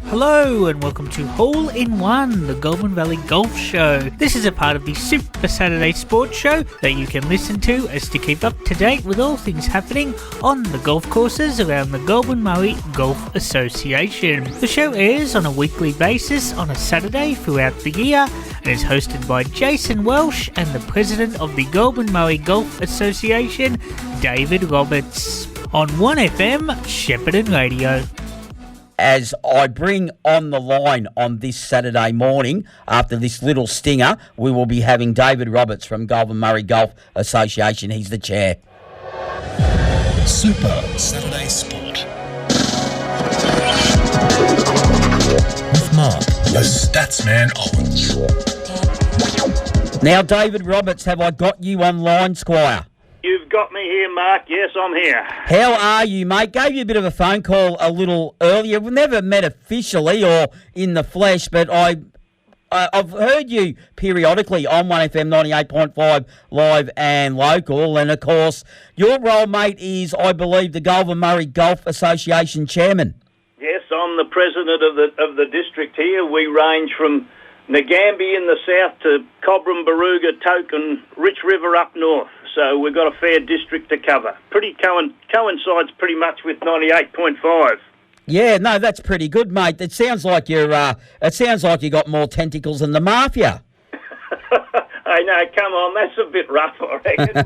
Hello and welcome to Hole in One, the Goulburn Valley Golf Show. This is a part of the Super Saturday Sports Show that you can listen to as to keep up to date with all things happening on the golf courses around the Goulburn Murray Golf Association. The show airs on a weekly basis on a Saturday throughout the year and is hosted by Jason Welsh and the President of the Goulburn Murray Golf Association, David Roberts, on 1FM Shepparton Radio. As I bring on the line on this Saturday morning, after this little stinger, we will be having David Roberts from Goulburn Murray Golf Association. He's the chair. Super Saturday Sport. With Mark, the Statsman Owens. Now, David Roberts, have I got you online, Squire? You've got me here, Mark. Yes, I'm here. How are you, mate? Gave you a bit of a phone call a little earlier. We've never met officially or in the flesh, but I've heard you periodically on 1FM 98.5 live and local. And, of course, your role, mate, is, I believe, the Goulburn Murray Golf Association chairman. Yes, I'm the president of the district here. We range from Nagambie in the south to Cobram, Barooga, Toke and Rich River up north. So we've got a fair district to cover. Coincides pretty much with 98.5. Yeah, no, that's pretty good, mate. It sounds like you got more tentacles than the mafia. Hey, no, come on, that's a bit rough, I reckon.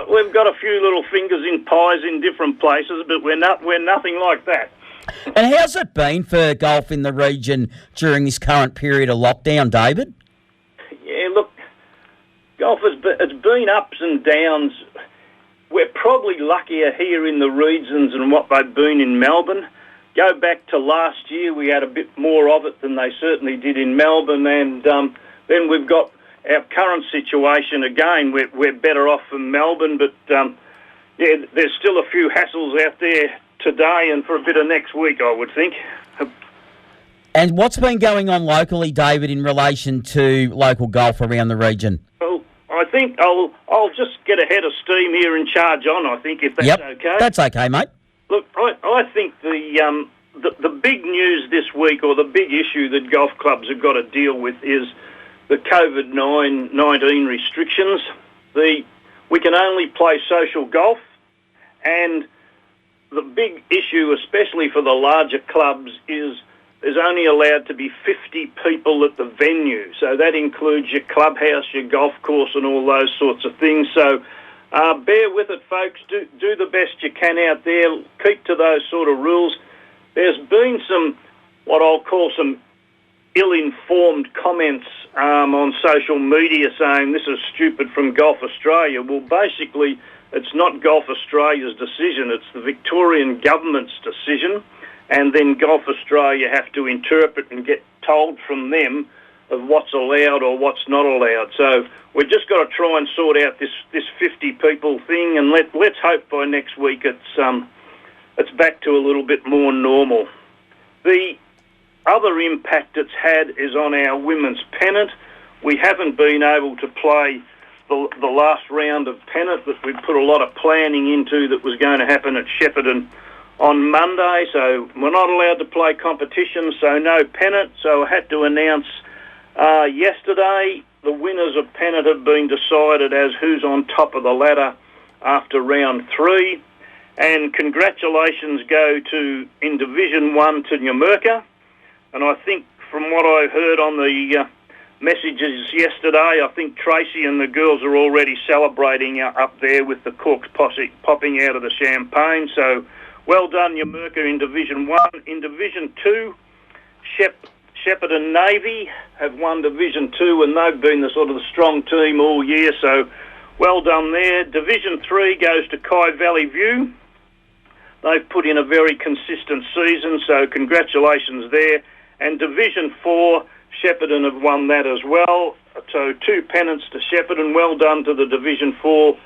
We've got a few little fingers in pies in different places, but we're nothing like that. And how's it been for golf in the region during this current period of lockdown, David? Yeah, look, golf it's been ups and downs. We're probably luckier here in the regions than what they've been in Melbourne. Go back to last year, we had a bit more of it than they certainly did in Melbourne, and then we've got our current situation again. We're better off than Melbourne, but there's still a few hassles out there today and for a bit of next week, I would think. And what's been going on locally, David, in relation to local golf around the region? Well, I think I'll just get ahead of steam here and charge on, I think, if that's okay. That's okay, mate. Look, I think the big news this week, or the big issue that golf clubs have got to deal with, is the COVID-19 restrictions. We can only play social golf, and the big issue, especially for the larger clubs, is there's only allowed to be 50 people at the venue. So that includes your clubhouse, your golf course and all those sorts of things. So bear with it, folks. Do the best you can out there. Keep to those sort of rules. There's been some, what I'll call some ill-informed comments on social media saying this is stupid from Golf Australia. Well, basically, it's not Golf Australia's decision. It's the Victorian government's decision. And then Golf Australia have to interpret and get told from them of what's allowed or what's not allowed. So we've just got to try and sort out this 50 people thing, and let's hope by next week it's back to a little bit more normal. The other impact it's had is on our women's pennant. We haven't been able to play the last round of pennant that we put a lot of planning into that was going to happen at Shepparton on Monday, so we're not allowed to play competitions, so no pennant. So I had to announce yesterday the winners of pennant have been decided as who's on top of the ladder after round 3. And congratulations go to, in Division 1, to Numurkah. And I think from what I heard on the messages yesterday, I think Tracy and the girls are already celebrating up there with the corks popping out of the champagne. So well done, Numurkah, in Division 1. In Division 2, Shepparton Navy have won Division 2, and they've been the sort of the strong team all year, so well done there. Division 3 goes to Kai Valley View. They've put in a very consistent season, so congratulations there. And Division 4, Shepparton have won that as well. So 2 pennants to Shepparton. Well done to the Division 4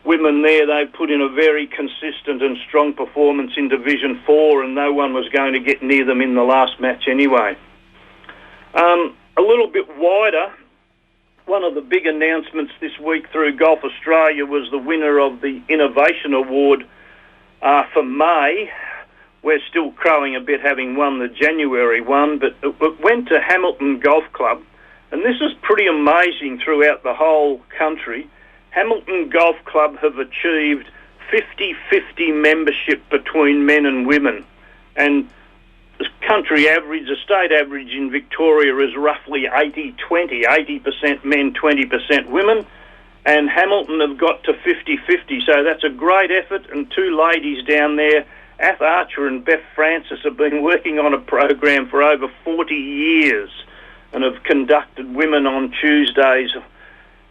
women there. They've put in a very consistent and strong performance in Division 4, and no one was going to get near them in the last match anyway. A little bit wider, one of the big announcements this week through Golf Australia was the winner of the Innovation Award for May we're still crowing a bit having won the January one, but it went to Hamilton Golf Club, and this is pretty amazing throughout the whole country. Hamilton Golf Club have achieved 50-50 membership between men and women, and the country average, the state average in Victoria is roughly 80-20, 80% men, 20% women, and Hamilton have got to 50-50, so that's a great effort, and two ladies down there, Ath Archer and Beth Francis, have been working on a program for over 40 years and have conducted women on Tuesdays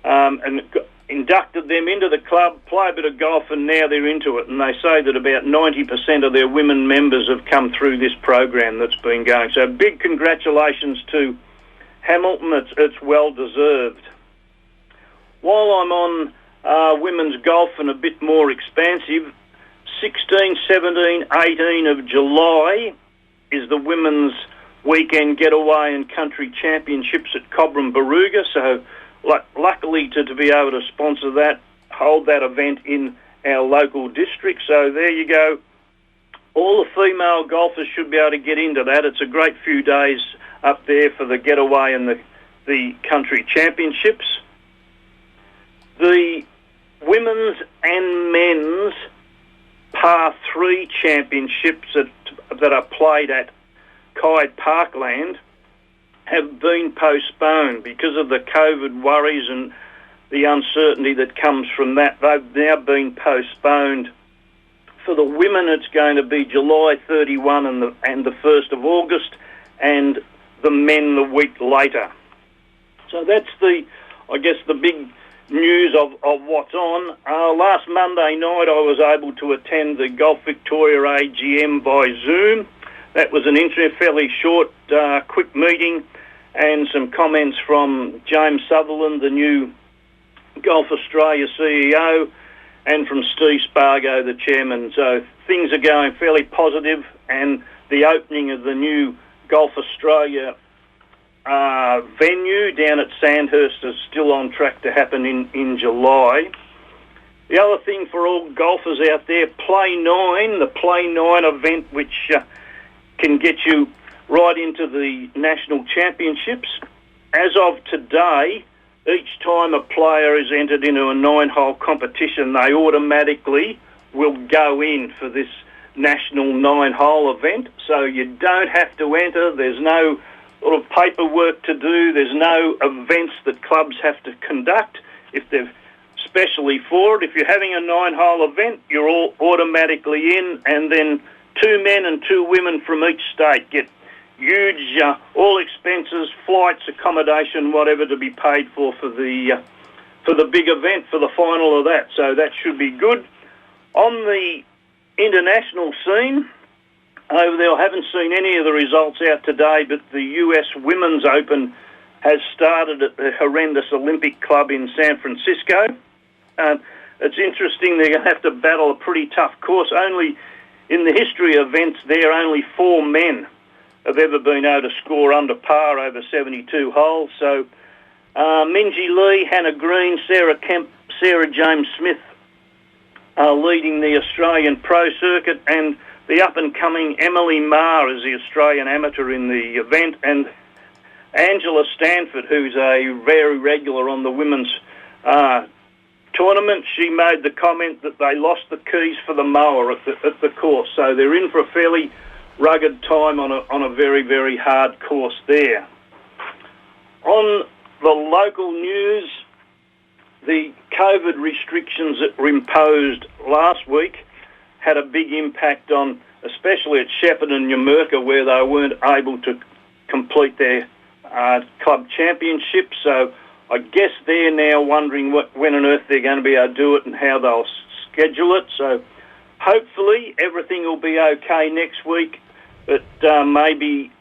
and inducted them into the club, play a bit of golf, and now they're into it. And they say that about 90% of their women members have come through this program that's been going. So big congratulations to Hamilton. It's well deserved. While I'm on women's golf and a bit more expansive, 16, 17, 18 of July is the women's weekend getaway and country championships at Cobram Barooga. So luckily to be able to sponsor that, hold that event in our local district. So there you go. All the female golfers should be able to get into that. It's a great few days up there for the getaway and the country championships. The women's and men's par 3 championships that are played at Kai Parkland have been postponed because of the COVID worries and the uncertainty that comes from that. They've now been postponed. For the women, it's going to be July 31 and the 1st of August, and the men the week later. So that's the big news of what's on. Last Monday night, I was able to attend the Golf Victoria AGM by Zoom. That was an fairly short, quick meeting, and some comments from James Sutherland, the new Golf Australia CEO, and from Steve Spargo, the chairman. So things are going fairly positive, and the opening of the new Golf Australia venue down at Sandhurst is still on track to happen in July. The other thing for all golfers out there, Play 9, the Play 9 event, which can get you right into the national championships. As of today, each time a player is entered into a 9-hole competition, they automatically will go in for this national 9-hole event. So you don't have to enter. There's no sort of paperwork to do. There's no events that clubs have to conduct if they've specially for it. If you're having a 9-hole event, you're all automatically in, and then 2 men and 2 women from each state get huge, all expenses, flights, accommodation, whatever to be paid for the big event, for the final of that. So that should be good. On the international scene, over there, I haven't seen any of the results out today, but the US Women's Open has started at the horrendous Olympic Club in San Francisco. It's interesting, they're going to have to battle a pretty tough course. Only in the history of events there, only 4 men have ever been able to score under par over 72 holes. So Minjee Lee, Hannah Green, Sarah Kemp, Sarah James Smith are leading the Australian Pro Circuit, and the up-and-coming Emily Marr is the Australian amateur in the event, and Angela Stanford, who's a very regular on the women's tournament, she made the comment that they lost the keys for the mower at the course. So they're in for a fairly rugged time on a very, very hard course there. On the local news, the COVID restrictions that were imposed last week had a big impact on, especially at Shepparton and Numurkah, where they weren't able to complete their club championship. So I guess they're now wondering when on earth they're going to be able to do it and how they'll schedule it. So hopefully everything will be okay next week, but maybe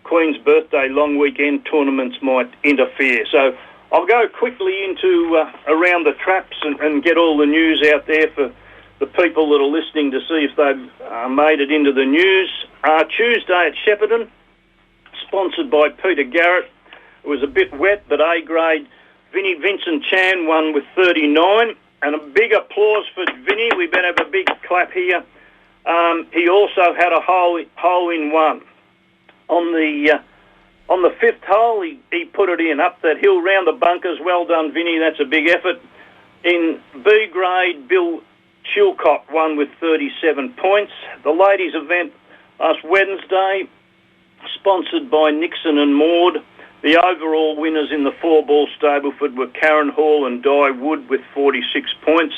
Queen's Birthday long weekend tournaments might interfere. So I'll go quickly into around the traps and get all the news out there for the people that are listening to see if they've made it into the news. Tuesday at Shepparton, sponsored by Peter Garrett. It was a bit wet, but A-grade Vinnie Vincent Chan won with 39. And a big applause for Vinnie. We better have a big clap here He also had a hole in one. On the fifth hole, he put it in up that hill round the bunkers. Well done, Vinny. That's a big effort. In B grade, Bill Chilcott won with 37 points. The ladies' event last Wednesday, sponsored by Nixon and Maud. The overall winners in the 4-ball Stableford were Karen Hall and Di Wood with 46 points.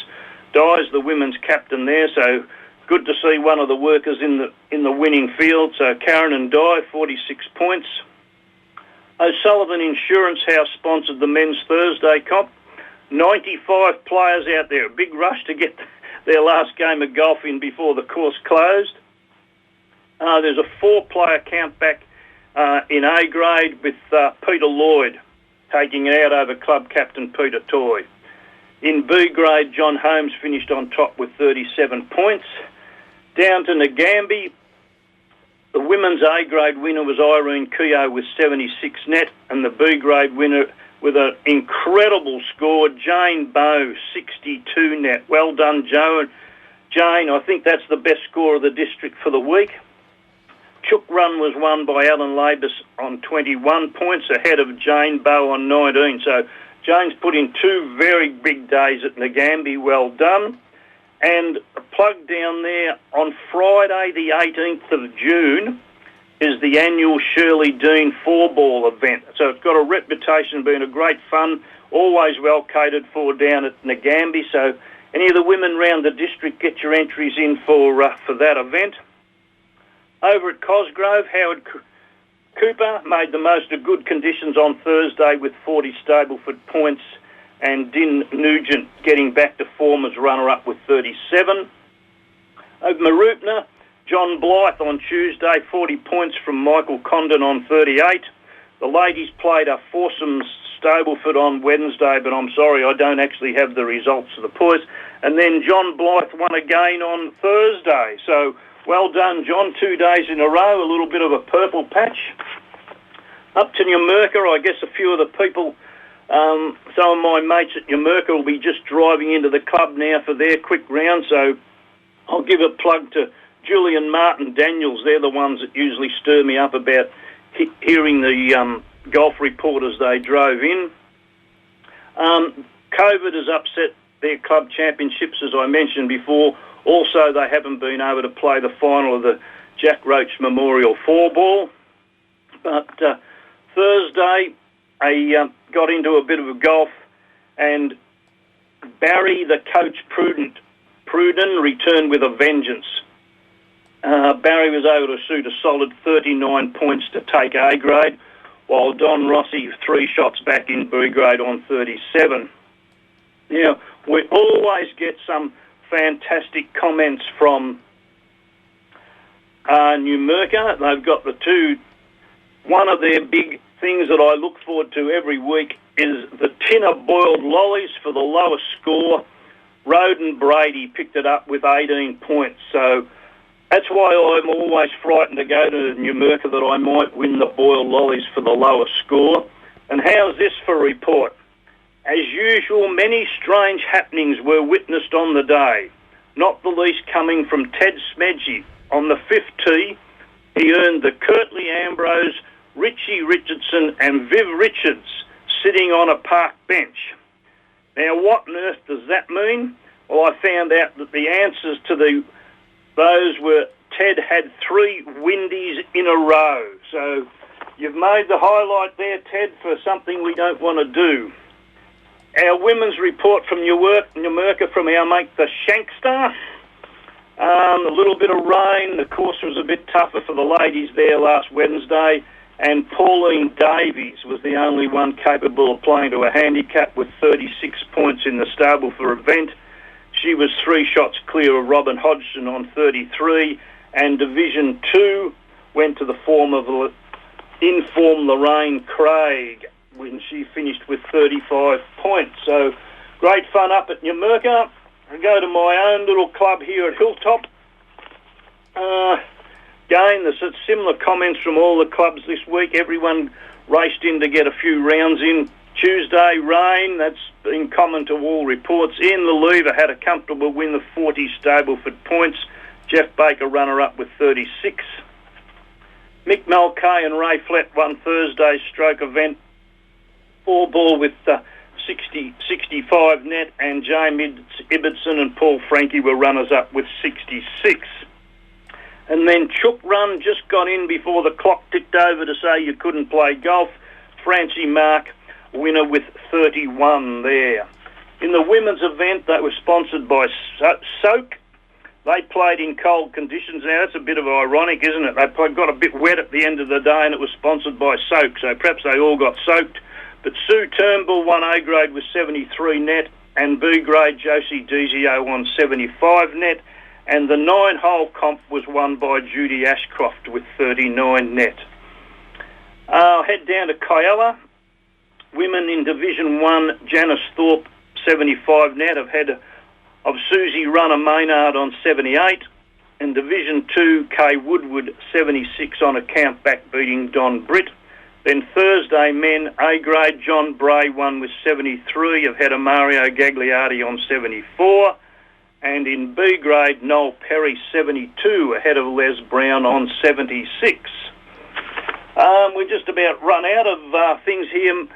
Di's the women's captain there, so good to see one of the workers in the winning field. So Karen and Di, 46 points. O'Sullivan Insurance House sponsored the men's Thursday comp. 95 players out there. A big rush to get their last game of golf in before the course closed. There's a 4-player count back in A grade with Peter Lloyd taking it out over club captain Peter Toy. In B grade, John Holmes finished on top with 37 points. Down to Ngambie, the women's A grade winner was Irene Keogh with 76 net, and the B grade winner with an incredible score, Jane Bowe, 62 net. Well done, Jane. I think that's the best score of the district for the week. Chook Run was won by Alan Labus on 21 points ahead of Jane Bowe on 19. So Jane's put in 2 very big days at Ngambie. Well done. And a plug down there, on Friday the 18th of June is the annual Shirley Dean 4-ball event. So it's got a reputation of being a great fun, always well catered for down at Ngambie. So any of the women round the district, get your entries in for that event. Over at Cosgrove, Howard Cooper made the most of good conditions on Thursday with 40 Stableford points, and Din Nugent getting back to form as runner-up with 37. Over Maroopna, John Blythe on Tuesday, 40 points from Michael Condon on 38. The ladies played a foursome Stableford on Wednesday, but I'm sorry, I don't actually have the results of the points. And then John Blythe won again on Thursday. So well done, John, 2 days in a row, a little bit of a purple patch. Up to Numurkah, I guess a few of the people, some of my mates at Numurkah will be just driving into the club now for their quick round, so I'll give a plug to Julian Martin Daniels. They're the ones that usually stir me up about hearing the golf report as they drove in. COVID has upset their club championships, as I mentioned before. Also, they haven't been able to play the final of the Jack Roach Memorial 4-ball. But Thursday, I got into a bit of a golf, and Barry, the coach Pruden, returned with a vengeance. Barry was able to shoot a solid 39 points to take A grade, while Don Rossi 3 shots back in B grade on 37. Now, we always get some fantastic comments from Numurkah. They've got the two. One of their big things that I look forward to every week is the tin of boiled lollies for the lowest score. Roden Brady picked it up with 18 points. So that's why I'm always frightened to go to Numurkah, that I might win the boiled lollies for the lowest score. And how's this for a report? As usual, many strange happenings were witnessed on the day, not the least coming from Ted Smedgy. On the 5th tee, he earned the Kirtley Ambrose, Richie Richardson and Viv Richards sitting on a park bench. Now, what on earth does that mean? Well, I found out that the answers to those were Ted had 3 windies in a row. So you've made the highlight there, Ted, for something we don't want to do. Our women's report from Numurkah from our mate the Shankster. A little bit of rain. The course was a bit tougher for the ladies there last Wednesday, and Pauline Davies was the only one capable of playing to a handicap with 36 points in the Stableford event. She was 3 shots clear of Robin Hodgson on 33, and Division 2 went to the informed Lorraine Craig when she finished with 35 points. So great fun up at Numurkah. I go to my own little club here at Hilltop. Again, there's similar comments from all the clubs this week. Everyone raced in to get a few rounds in. Tuesday, rain. That's been common to all reports. Ian the Lever had a comfortable win of 40 Stableford points. Jeff Baker runner-up with 36. Mick Mulcahy and Ray Flett won Thursday's stroke event. 4-ball with 65 net, and James Ibbotson and Paul Frankie were runners-up with 66. And then Chook Run just got in before the clock ticked over to say you couldn't play golf. Francie Mark, winner with 31 there. In the women's event, they were sponsored by Soak. They played in cold conditions. Now, that's a bit of ironic, isn't it? They got a bit wet at the end of the day, and it was sponsored by Soak, so perhaps they all got soaked. But Sue Turnbull won A grade with 73 net, and B grade Josie Dizio won 75 net, and the 9-hole comp was won by Judy Ashcroft with 39 net. I'll head down to Kiella. Women in Division 1, Janice Thorpe, 75 net. I've had of Susie Runner Maynard on 78. In Division 2, Kay Woodward, 76 on a count back, beating Don Britt. Then Thursday, men, A grade, John Bray won with 73. I've had a Mario Gagliardi on 74. And in B grade, Noel Perry, 72, ahead of Les Brown on 76. We're just about run out of things here,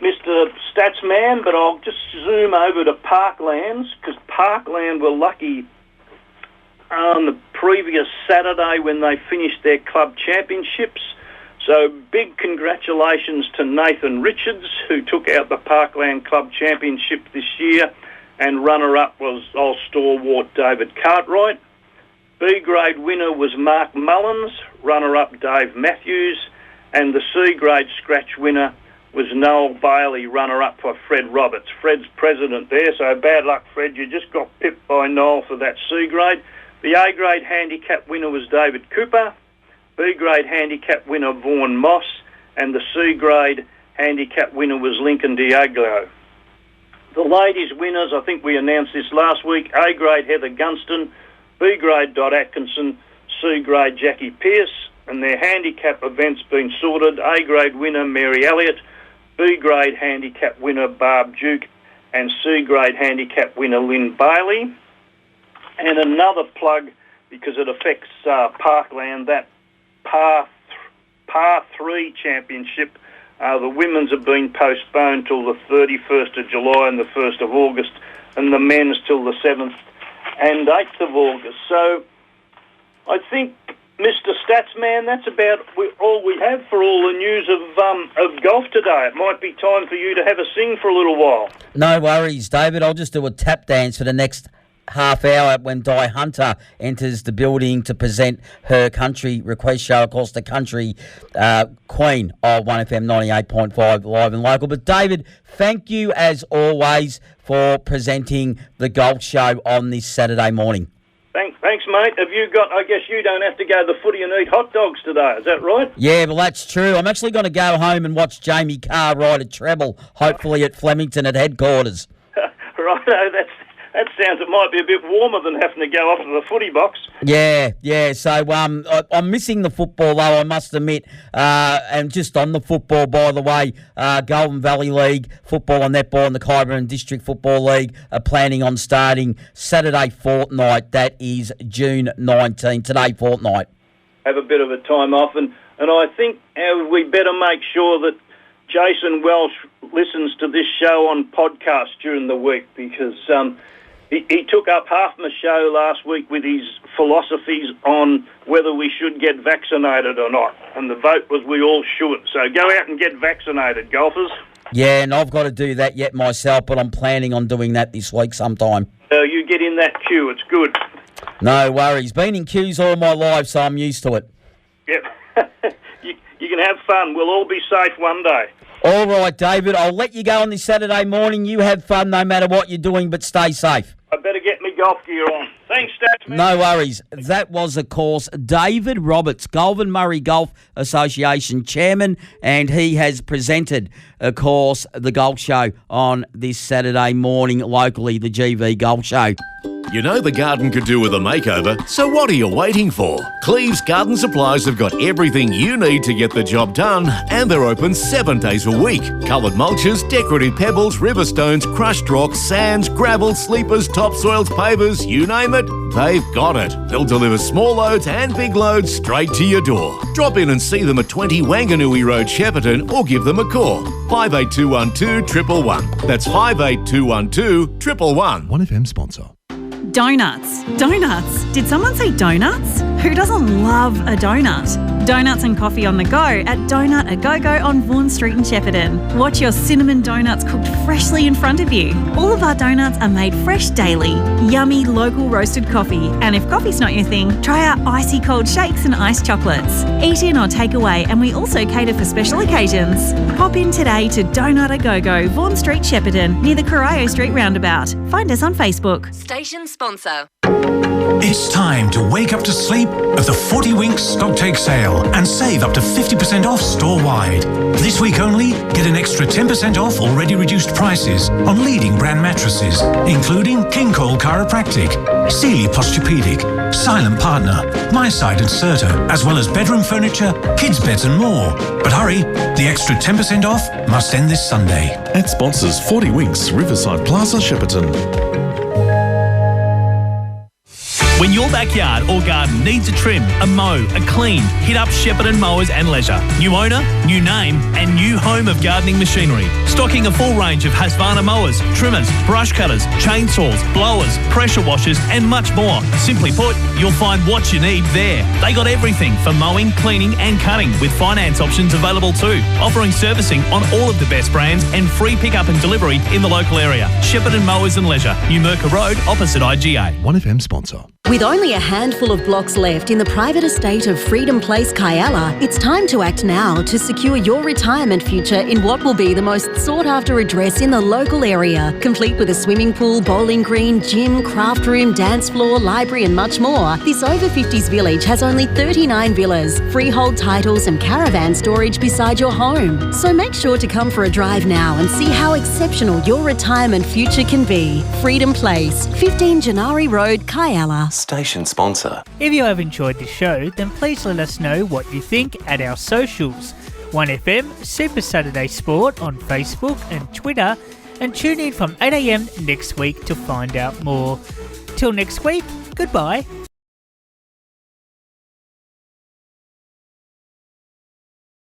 Mr. Statsman, but I'll just zoom over to Parklands, because Parkland were lucky on the previous Saturday when they finished their club championships. So big congratulations to Nathan Richards, who took out the Parkland Club Championship this year, and runner-up was old stalwart David Cartwright. B-grade winner was Mark Mullins, runner-up Dave Matthews, and the C-grade scratch winner was Noel Bailey, runner-up for Fred Roberts. Fred's president there, so bad luck, Fred. You just got pipped by Noel for that C-grade. The A-grade handicap winner was David Cooper. B-grade handicap winner Vaughan Moss, and the C-grade handicap winner was Lincoln Diaglo. The ladies' winners, I think we announced this last week, A-grade Heather Gunston, B-grade Dot Atkinson, C-grade Jackie Pearce, and their handicap events been sorted. A-grade winner Mary Elliott, B-grade handicap winner Barb Duke, and C-grade handicap winner Lynn Bailey. And another plug, because it affects Parkland, that Par 3 championship, the women's have been postponed till the 31st of July and the 1st of August, and the men's till the 7th and 8th of August. So I think, Mr. Statsman, that's about all we have for all the news of golf today. It might be time for you to have a sing for a little while. No worries, David. I'll just do a tap dance for the next half hour when Di Hunter enters the building to present her country request show. Of course, the country queen of 1FM 98.5 live and local. But David, thank you as always for presenting the golf show on this Saturday morning. Thanks, mate. Have you got, I guess you don't have to go to the footy and eat hot dogs today, is that right? Yeah, well, that's true. I'm actually going to go home and watch Jamie Carr ride a treble, hopefully at Flemington at headquarters. Righto, that sounds, it might be a bit warmer than having to go off to the footy box. Yeah. So I'm missing the football, though, I must admit. And just on the football, by the way, Goulburn Valley League football and netball and the Kyburn District Football League are planning on starting Saturday fortnight. That is June 19, today fortnight. Have a bit of a time off. And I think we better make sure that Jason Welsh listens to this show on podcast during the week, because he took up half my show last week with his philosophies on whether we should get vaccinated or not. And the vote was we all should. So go out and get vaccinated, golfers. Yeah, and I've got to do that yet myself, but I'm planning on doing that this week sometime. So you get in that queue. It's good. No worries. Been in queues all my life, so I'm used to it. Yep. You can have fun. We'll all be safe one day. All right, David. I'll let you go on this Saturday morning. You have fun no matter what you're doing, but stay safe. I better get my golf gear on. Thanks, Statsman. No worries. That was, of course, David Roberts, Goulburn Murray Golf Association Chairman, and he has presented, of course, the golf show on this Saturday morning locally, the GV Golf Show. You know the garden could do with a makeover, so what are you waiting for? Cleve's Garden Supplies have got everything you need to get the job done, and they're open 7 days a week. Coloured mulches, decorative pebbles, river stones, crushed rocks, sands, gravel, sleepers, topsoils, pavers, you name it, they've got it. They'll deliver small loads and big loads straight to your door. Drop in and see them at 20 Wanganui Road, Shepparton, or give them a call. 58212 111. That's 58212 111. 1FM sponsor. Donuts. Donuts. Did someone say donuts? Who doesn't love a donut? Donuts and coffee on the go at Donut A Go-Go on Vaughan Street in Shepparton. Watch your cinnamon donuts cooked freshly in front of you. All of our donuts are made fresh daily. Yummy local roasted coffee. And if coffee's not your thing, try our icy cold shakes and iced chocolates. Eat in or take away, and we also cater for special occasions. Pop in today to Donut A Go-Go, Vaughan Street, Shepparton, near the Corio Street roundabout. Find us on Facebook. Station sponsor. It's time to wake up to sleep at the 40 Winks Stocktake sale and save up to 50% off store-wide. This week only, get an extra 10% off already reduced prices on leading brand mattresses, including King Cole Chiropractic, Sealy Posturepedic, Silent Partner, My Side and Serta, as well as bedroom furniture, kids' beds and more. But hurry, the extra 10% off must end this Sunday. Ad sponsors 40 Winks, Riverside Plaza, Shepparton. When your backyard or garden needs a trim, a mow, a clean, hit up Shepparton Mowers and Leisure. New owner, new name, and new home of gardening machinery. Stocking a full range of Husqvarna mowers, trimmers, brush cutters, chainsaws, blowers, pressure washers, and much more. Simply put, you'll find what you need there. They got everything for mowing, cleaning, and cutting, with finance options available too. Offering servicing on all of the best brands and free pickup and delivery in the local area. Shepparton Mowers and Leisure, New Merker Road, opposite IGA. 1FM sponsor. With only a handful of blocks left in the private estate of Freedom Place, Kyalla, it's time to act now to secure your retirement future in what will be the most sought-after address in the local area. Complete with a swimming pool, bowling green, gym, craft room, dance floor, library and much more, this over-50s village has only 39 villas, freehold titles and caravan storage beside your home. So make sure to come for a drive now and see how exceptional your retirement future can be. Freedom Place, 15 Janari Road, Kyalla. Station sponsor. If you have enjoyed the show, then please let us know what you think at our socials. 1FM Super Saturday Sport on Facebook and Twitter, and tune in from 8 a.m. next week to find out more. Till next week, goodbye.